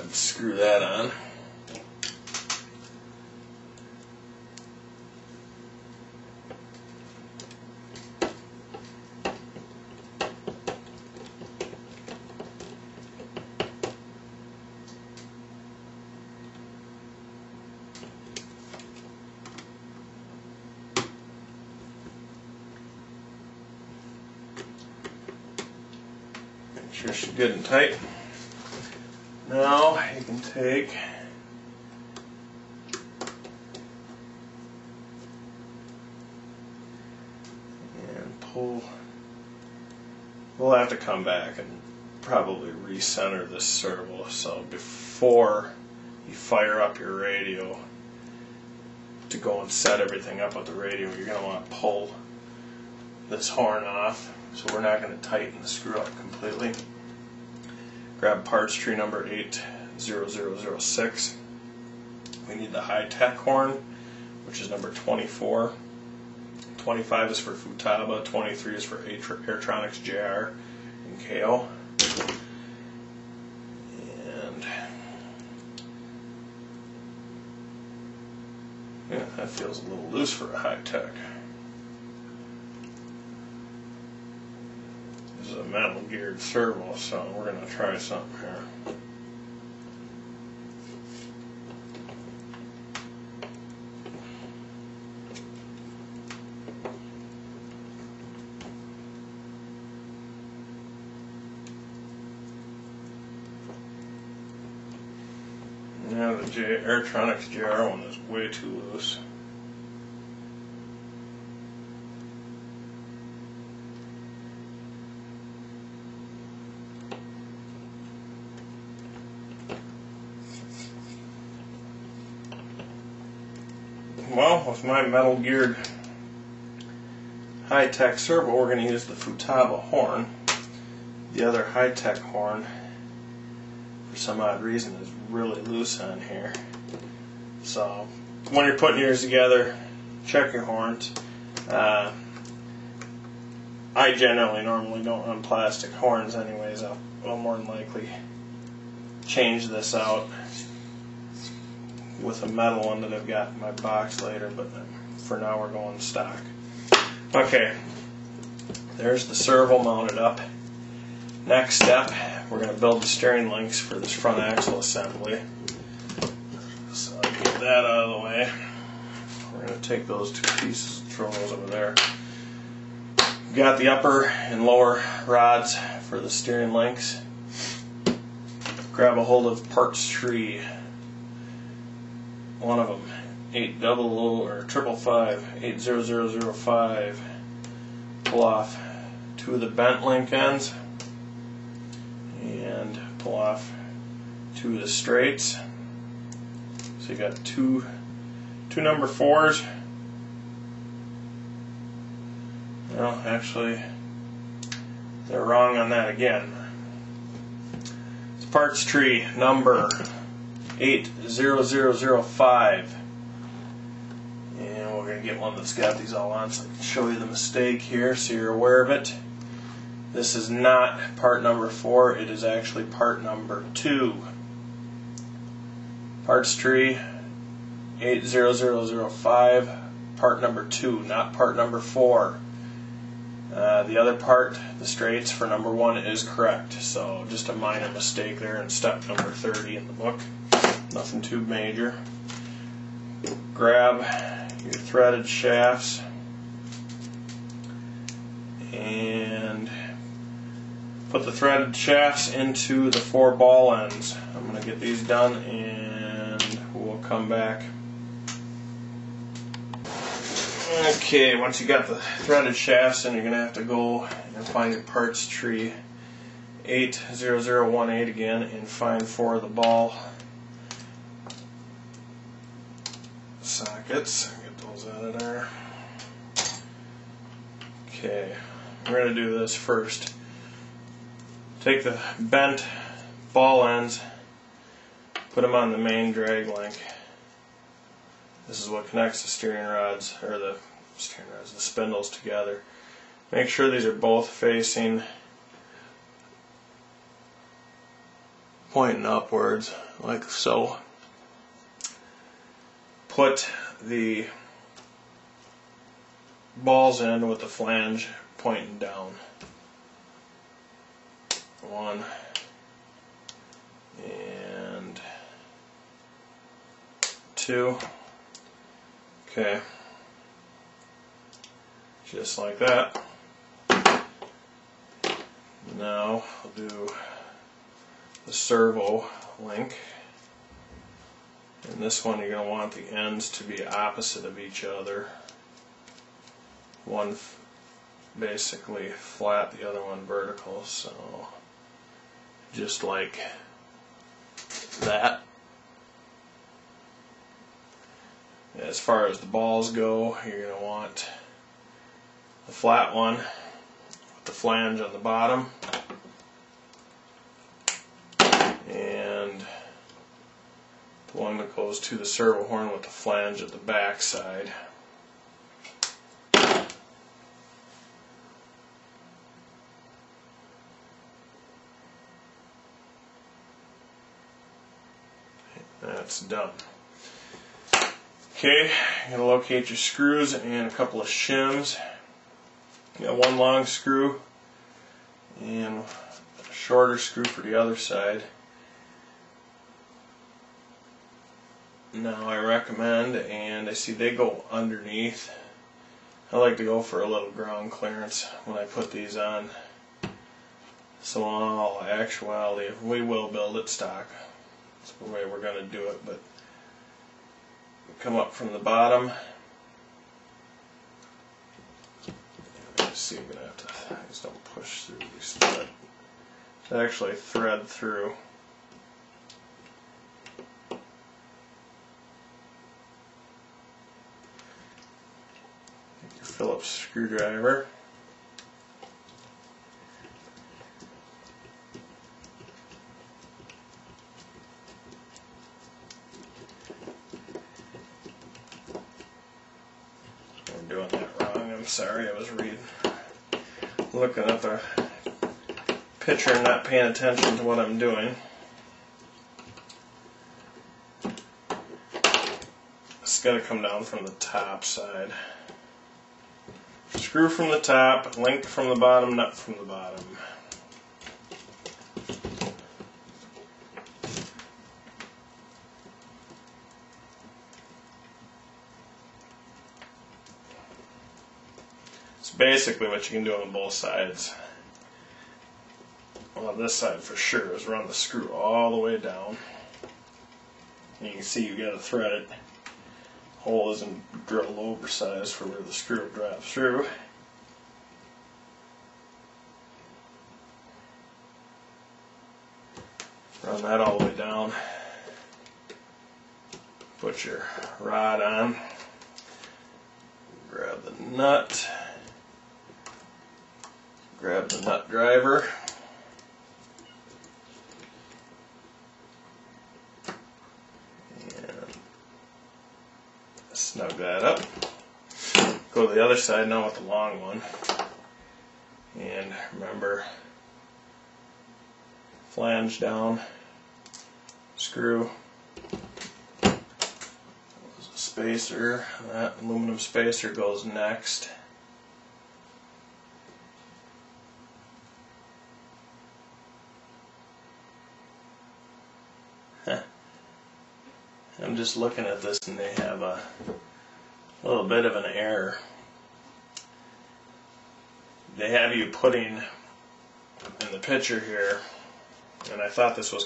and screw that on. Make sure she's good and tight. Now you can take and pull. We'll have to come back and probably recenter this servo. So before you fire up your radio to go and set everything up with the radio, you're going to want to pull this horn off. So we're not going to tighten the screw up completely. Grab parts tree number 80006. We need the high-tech horn, which is number 24. 25 is for Futaba, 23 is for Airtronics JR and KO. And yeah, that feels a little loose for a high-tech. This is a metal geared servo, so we're going to try something here. Now the Airtronics JR one is way too loose. Well, with my metal geared high-tech servo, we're going to use the Futaba horn. The other high-tech horn, for some odd reason, is really loose on here. So when you're putting yours together, check your horns. I normally don't run plastic horns anyways. I'll more than likely change this out with a metal one that I've got in my box later, but for now we're going stock. Okay, there's the servo mounted up. Next step, we're going to build the steering links for this front axle assembly. So I'll get that out of the way. We're going to take those two pieces and throw those over there. We've got the upper and lower rods for the steering links. Grab a hold of parts tree, one of them, 80005. Pull off two of the bent link ends and pull off two of the straights. So you got two number 4s. No, actually, they're wrong on that again. It's parts tree number 80005. And we're going to get one that's got these all on so I can show you the mistake here so you're aware of it. This is not part number 4, it is actually part number 2. Parts tree 80005, part number 2, not part number 4. The other part, the straights for number 1, is correct. So just a minor mistake there in step number 30 in the book. Nothing too major. Grab your threaded shafts and put the threaded shafts into the 4 ball ends. I'm going to get these done and we'll come back. Okay, once you got the threaded shafts in, you're going to have to go and find your parts tree 80018 again and find 4 of the ball sockets. Get those out of there. Okay, we're going to do this first. Take the bent ball ends, put them on the main drag link. This is what connects the steering rods, or the spindles together. Make sure these are both facing pointing upwards, like so. Put the balls in with the flange pointing down. 1 and 2. Okay. Just like that. Now I'll do the servo link. And this one you're going to want the ends to be opposite of each other. One basically flat, the other one vertical, so just like that. As far as the balls go, you're going to want the flat one with the flange on the bottom, and the one that goes to the servo horn with the flange at the back side. That's done. Okay, you're going to locate your screws and a couple of shims. You got one long screw and a shorter screw for the other side. Now I recommend, and I see they go underneath, I like to go for a little ground clearance when I put these on. So in all actuality, we will build it stock. That's the way we're going to do it, but come up from the bottom. Let's see, I'm going to have to, just don't push through these thread. To actually thread through. Take your Phillips screwdriver. I'm doing that wrong, I'm sorry, I was looking at the picture and not paying attention to what I'm doing. It's got to come down from the top side. Screw from the top, link from the bottom, nut from the bottom. It's basically what you can do on both sides. Well, on this side for sure is run the screw all the way down. And you can see you got to thread it. Hole isn't drilled oversized for where the screw drops through. Run that all the way down. Put your rod on. Grab the nut. Grab the nut driver. Snug that up. Go to the other side now with the long one. And remember, flange down, screw, there's a spacer, that aluminum spacer goes next. I'm just looking at this and they have a little bit of an error. They have you putting in the picture here, and I thought this was